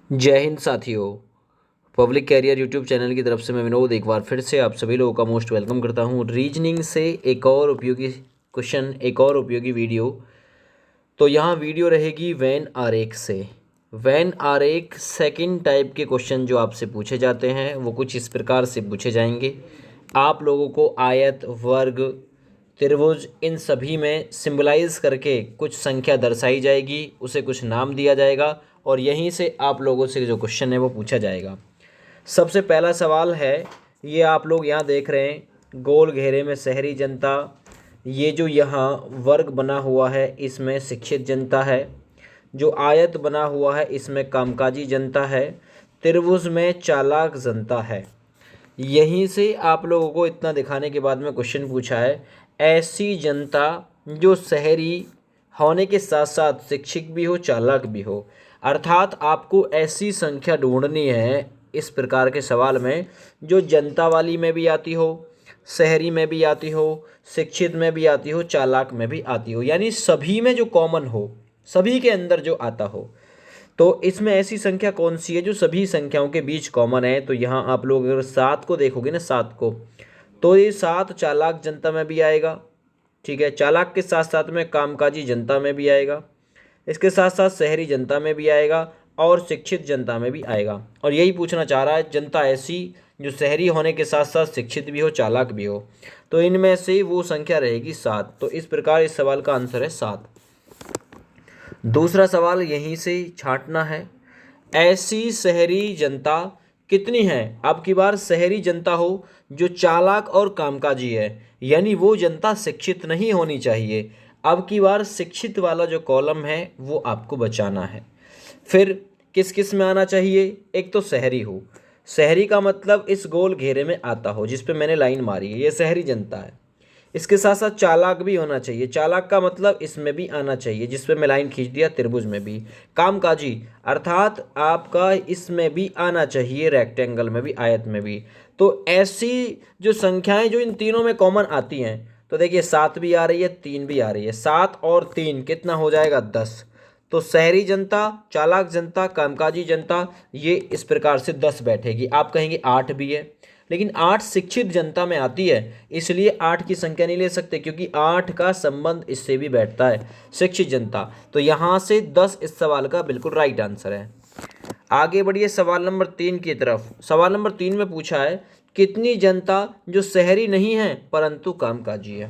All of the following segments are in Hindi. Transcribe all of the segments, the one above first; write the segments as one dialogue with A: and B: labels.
A: जय हिंद साथियों। पब्लिक कैरियर यूट्यूब चैनल की तरफ से मैं विनोद एक बार फिर से आप सभी लोगों का मोस्ट वेलकम करता हूं। रीजनिंग से एक और उपयोगी क्वेश्चन, एक और उपयोगी वीडियो। तो यहाँ वीडियो रहेगी वेन आरेख से। वेन आरेख सेकंड टाइप के क्वेश्चन जो आपसे पूछे जाते हैं वो कुछ इस प्रकार से पूछे जाएंगे। आप लोगों को आयत, वर्ग, त्रिभुज इन सभी में सिंबलाइज करके कुछ संख्या दर्शाई जाएगी, उसे कुछ नाम दिया जाएगा और यहीं से आप लोगों से जो क्वेश्चन है वो पूछा जाएगा। सबसे पहला सवाल है, ये आप लोग यहाँ देख रहे हैं गोल घेरे में शहरी जनता, ये जो यहाँ वर्ग बना हुआ है इसमें शिक्षित जनता है, जो आयत बना हुआ है इसमें कामकाजी जनता है, त्रिभुज में चालाक जनता है। यहीं से आप लोगों को इतना दिखाने के बाद में क्वेश्चन पूछा है, ऐसी जनता जो शहरी होने के साथ साथ शिक्षित भी हो, चालाक भी हो। अर्थात आपको ऐसी संख्या ढूंढनी है इस प्रकार के सवाल में जो जनता वाली में भी आती हो, शहरी में भी आती हो, शिक्षित में भी आती हो, चालाक में भी आती हो, यानी सभी में जो कॉमन हो, सभी के अंदर जो आता हो। तो इसमें ऐसी संख्या कौन सी है जो सभी संख्याओं के बीच कॉमन है? तो यहाँ आप लोग अगर 7 को देखोगे ना, 7 को, तो ये 7 चालाक जनता में भी आएगा। ठीक है, चालाक के साथ साथ में कामकाजी जनता में भी आएगा, इसके साथ साथ शहरी जनता में भी आएगा और शिक्षित जनता में भी आएगा। और यही पूछना चाह रहा है, जनता ऐसी जो शहरी होने के साथ साथ शिक्षित भी हो, चालाक भी हो। तो इनमें से वो संख्या रहेगी 7। तो इस प्रकार इस सवाल का आंसर है 7। दूसरा सवाल यहीं से छांटना है, ऐसी शहरी जनता कितनी है? अब की बार शहरी जनता हो जो चालाक और कामकाजी है, यानी वो जनता शिक्षित नहीं होनी चाहिए। अब की बार शिक्षित वाला जो कॉलम है वो आपको बचाना है। फिर किस किस में आना चाहिए? एक तो शहरी हो, शहरी का मतलब इस गोल घेरे में आता हो जिस पे मैंने लाइन मारी है, ये शहरी जनता है। इसके साथ साथ चालाक भी होना चाहिए, चालाक का मतलब इसमें भी आना चाहिए जिस पे मैं लाइन खींच दिया, त्रिभुज में भी। कामकाजी अर्थात आपका इसमें भी आना चाहिए, रेक्टेंगल में भी, आयत में भी। तो ऐसी जो संख्याएं जो इन तीनों में कॉमन आती हैं, तो देखिए 7 भी आ रही है, 3 भी आ रही है, 7 और 3 कितना हो जाएगा? 10। तो शहरी जनता, चालाक जनता, कामकाजी जनता, ये इस प्रकार से 10 बैठेगी। आप कहेंगे 8 भी है, लेकिन 8 शिक्षित जनता में आती है, इसलिए 8 की संख्या नहीं ले सकते क्योंकि 8 का संबंध इससे भी बैठता है, शिक्षित जनता। तो यहाँ से 10 इस सवाल का बिल्कुल राइट आंसर है। आगे बढ़िए सवाल नंबर 3 की तरफ। सवाल नंबर 3 में पूछा है, कितनी जनता जो शहरी नहीं है परंतु कामकाजी है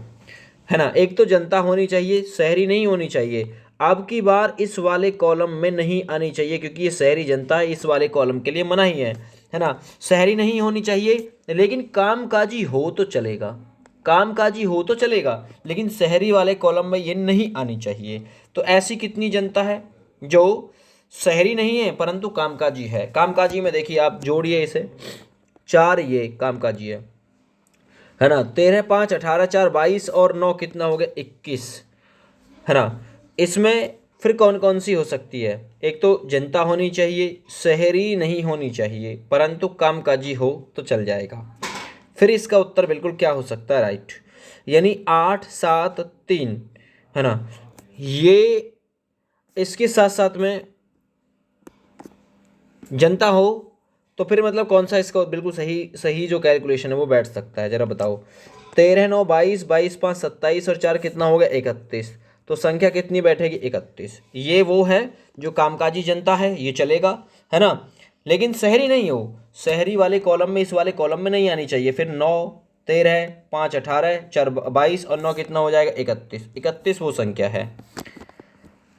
A: ना? एक तो जनता होनी चाहिए, शहरी नहीं होनी चाहिए। अब की बार इस वाले कॉलम में नहीं आनी चाहिए क्योंकि ये शहरी जनता है, इस वाले कॉलम के लिए मना ही है ना? शहरी नहीं होनी चाहिए, लेकिन कामकाजी हो तो चलेगा, कामकाजी हो तो चलेगा, लेकिन शहरी वाले कॉलम में ये नहीं आनी चाहिए। तो ऐसी कितनी जनता है जो शहरी नहीं है परंतु कामकाजी है? कामकाजी में देखिए आप जोड़िए इसे, 4 ये कामकाजी है ना? 13 5 18 4 22 और 9 कितना हो गया? 21 है ना? इसमें फिर कौन कौन सी हो सकती है? एक तो जनता होनी चाहिए, शहरी नहीं होनी चाहिए, परंतु कामकाजी हो तो चल जाएगा। फिर इसका उत्तर बिल्कुल क्या हो सकता है? राइट, यानी 8 7 3 है ना? ये इसके साथ साथ में जनता हो तो फिर मतलब कौन सा इसका बिल्कुल सही सही जो कैलकुलेशन है वो बैठ सकता है? जरा बताओ। 13 9 22, 22 5 27 और 4 कितना हो गया? 31। तो संख्या कितनी बैठेगी? 31। ये वो है जो कामकाजी जनता है, ये चलेगा, है ना? लेकिन शहरी नहीं हो, शहरी वाले कॉलम में, इस वाले कॉलम में नहीं आनी चाहिए। फिर 9 13 5 18 4 22 और 9 कितना हो जाएगा? 31। 31 वो संख्या है।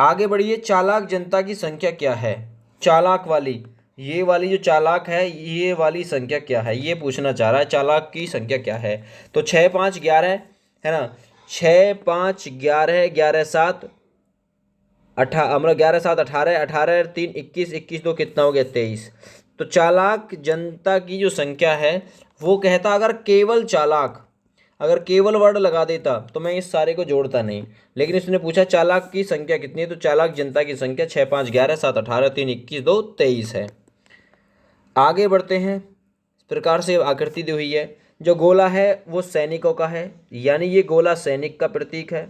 A: आगे बढ़िए, चालाक जनता की संख्या क्या है? चालाक वाली, ये वाली जो चालाक है, ये वाली संख्या क्या है ये पूछना चाह रहा है, चालाक की संख्या क्या है? तो 6 5 11 है ना? 6 5 11, 11 7 18, 11 7 18, 18 3 21, 21 2 कितना हो गया? 23। तो चालाक जनता की जो संख्या है वो कहता, अगर केवल चालाक, अगर केवल वर्ड लगा देता तो मैं इस सारे को जोड़ता नहीं, लेकिन इसने पूछा चालाक की संख्या कितनी है, तो चालाक जनता की संख्या 6 5 11 7 18 3 21 2 23 है। आगे बढ़ते हैं। इस प्रकार से आकृति दी हुई है, जो गोला है वो सैनिकों का है, यानी ये गोला सैनिक का प्रतीक है।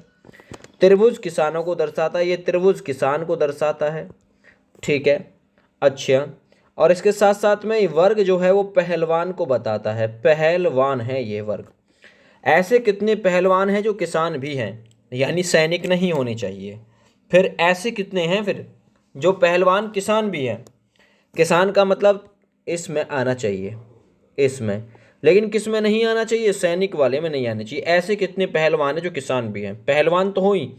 A: त्रिभुज किसानों को दर्शाता है, ये त्रिभुज किसान को दर्शाता है। ठीक है। अच्छा, और इसके साथ साथ में वर्ग जो है वो पहलवान को बताता है, पहलवान है ये वर्ग। ऐसे कितने पहलवान हैं जो किसान भी हैं, यानी सैनिक नहीं होने चाहिए। फिर ऐसे कितने हैं फिर जो पहलवान किसान भी हैं, किसान का मतलब इसमें आना चाहिए, इसमें, लेकिन किस में नहीं आना चाहिए, सैनिक वाले में नहीं आना चाहिए। ऐसे कितने पहलवान हैं जो किसान भी हैं, पहलवान तो हो ही।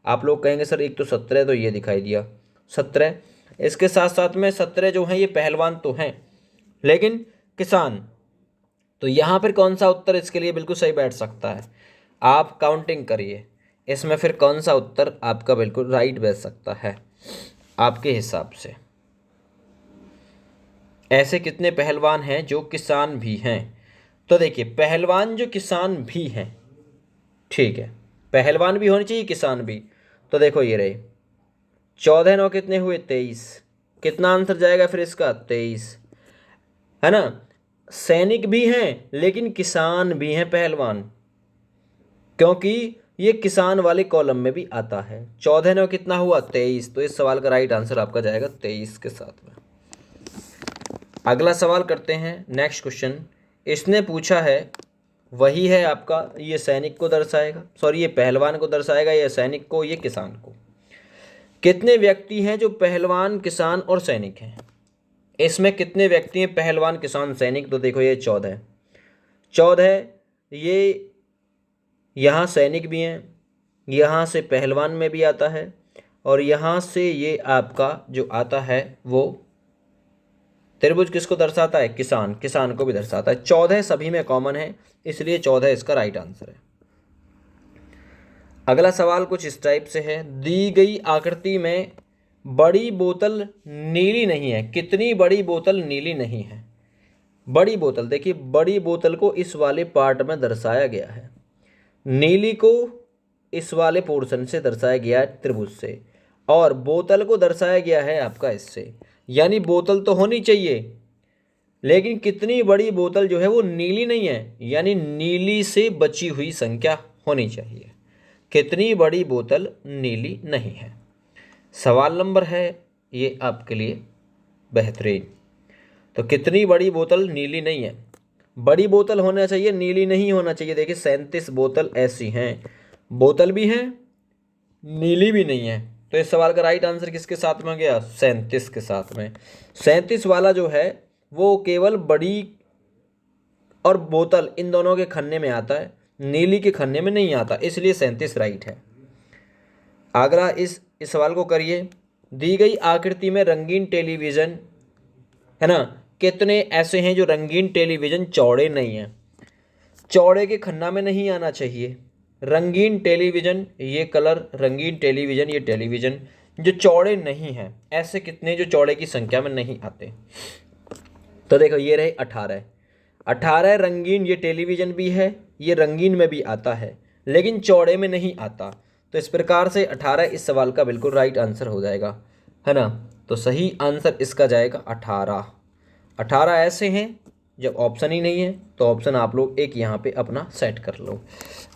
A: आप लोग कहेंगे सर एक तो 17 तो ये दिखाई दिया, 17, इसके साथ साथ में 17 जो हैं ये पहलवान तो हैं लेकिन किसान, तो यहाँ पर कौन सा उत्तर इसके लिए बिल्कुल सही बैठ सकता है? आप काउंटिंग करिए, इसमें फिर कौन सा उत्तर आपका बिल्कुल राइट बैठ सकता है आपके हिसाब से। ऐसे कितने पहलवान हैं जो किसान भी हैं? तो देखिए पहलवान जो किसान भी हैं, ठीक है, पहलवान भी होने चाहिए किसान भी। तो देखो ये रहे 14 9 कितने हुए 23, कितना आंसर जाएगा फिर इसका 23, है ना। सैनिक भी हैं लेकिन किसान भी हैं पहलवान, क्योंकि ये किसान वाले कॉलम में भी आता है। 14 9 कितना हुआ 23, तो इस सवाल का राइट आंसर आपका जाएगा 23 के साथ में। अगला सवाल करते हैं, नेक्स्ट क्वेश्चन। इसने पूछा है, वही है आपका, ये सैनिक को दर्शाएगा, सॉरी ये पहलवान को दर्शाएगा, ये सैनिक को, ये किसान को। कितने व्यक्ति हैं जो पहलवान किसान और सैनिक हैं? इसमें कितने व्यक्ति हैं पहलवान किसान सैनिक? तो देखो ये 14, 14, ये यहाँ सैनिक भी हैं, यहाँ से पहलवान में भी आता है, और यहाँ से ये आपका जो आता है वो त्रिभुज किसको दर्शाता है? किसान, किसान को भी दर्शाता है। 14 सभी में कॉमन है, इसलिए 14 इसका राइट आंसर है। अगला सवाल कुछ इस टाइप से है, दी गई आकृति में बड़ी बोतल नीली नहीं है, कितनी बड़ी बोतल नीली नहीं है? बड़ी बोतल, देखिए बड़ी बोतल को इस वाले पार्ट में दर्शाया गया है, नीली को इस वाले पोर्शन से दर्शाया गया है त्रिभुज से, और बोतल को दर्शाया गया है आपका इससे, यानी बोतल तो होनी चाहिए, लेकिन कितनी बड़ी बोतल जो है वो नीली नहीं है, यानी नीली से बची हुई संख्या होनी चाहिए। कितनी बड़ी बोतल नीली नहीं है, सवाल नंबर है ये आपके लिए बेहतरीन। तो कितनी बड़ी बोतल नीली नहीं है, बड़ी बोतल होना चाहिए, नीली नहीं होना चाहिए। देखिए 37 बोतल ऐसी हैं, बोतल भी हैं नीली भी नहीं है, तो इस सवाल का राइट आंसर किसके साथ में गया? 37 के साथ में। 37 वाला जो है वो केवल बड़ी और बोतल इन दोनों के खन्ने में आता है, नीली के खन्ने में नहीं आता, इसलिए 37 राइट है। अगला इस सवाल को करिए, दी गई आकृति में रंगीन टेलीविज़न, है ना, कितने ऐसे हैं जो रंगीन टेलीविज़न चौड़े नहीं हैं? चौड़े के खन्ना में नहीं आना चाहिए। रंगीन टेलीविज़न, ये कलर रंगीन टेलीविज़न, ये टेलीविज़न जो चौड़े नहीं हैं, ऐसे कितने जो चौड़े की संख्या में नहीं आते? तो देखो ये रहे 18, 18 रंगीन, ये टेलीविज़न भी है, ये रंगीन में भी आता है लेकिन चौड़े में नहीं आता, तो इस प्रकार से 18 इस सवाल का बिल्कुल राइट आंसर हो जाएगा, है ना। तो सही आंसर इसका जाएगा 18। 18 ऐसे हैं जब ऑप्शन ही नहीं है, तो ऑप्शन आप लोग एक यहाँ पे अपना सेट कर लो।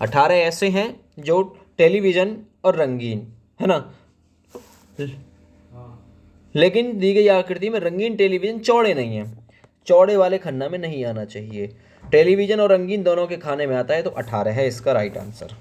A: 18 ऐसे हैं जो टेलीविज़न और रंगीन, है ना, लेकिन दी गई आकृति में रंगीन टेलीविज़न चौड़े नहीं हैं, चौड़े वाले खन्ना में नहीं आना चाहिए। टेलीविज़न और रंगीन दोनों के खाने में आता है, तो 18 है इसका राइट आंसर।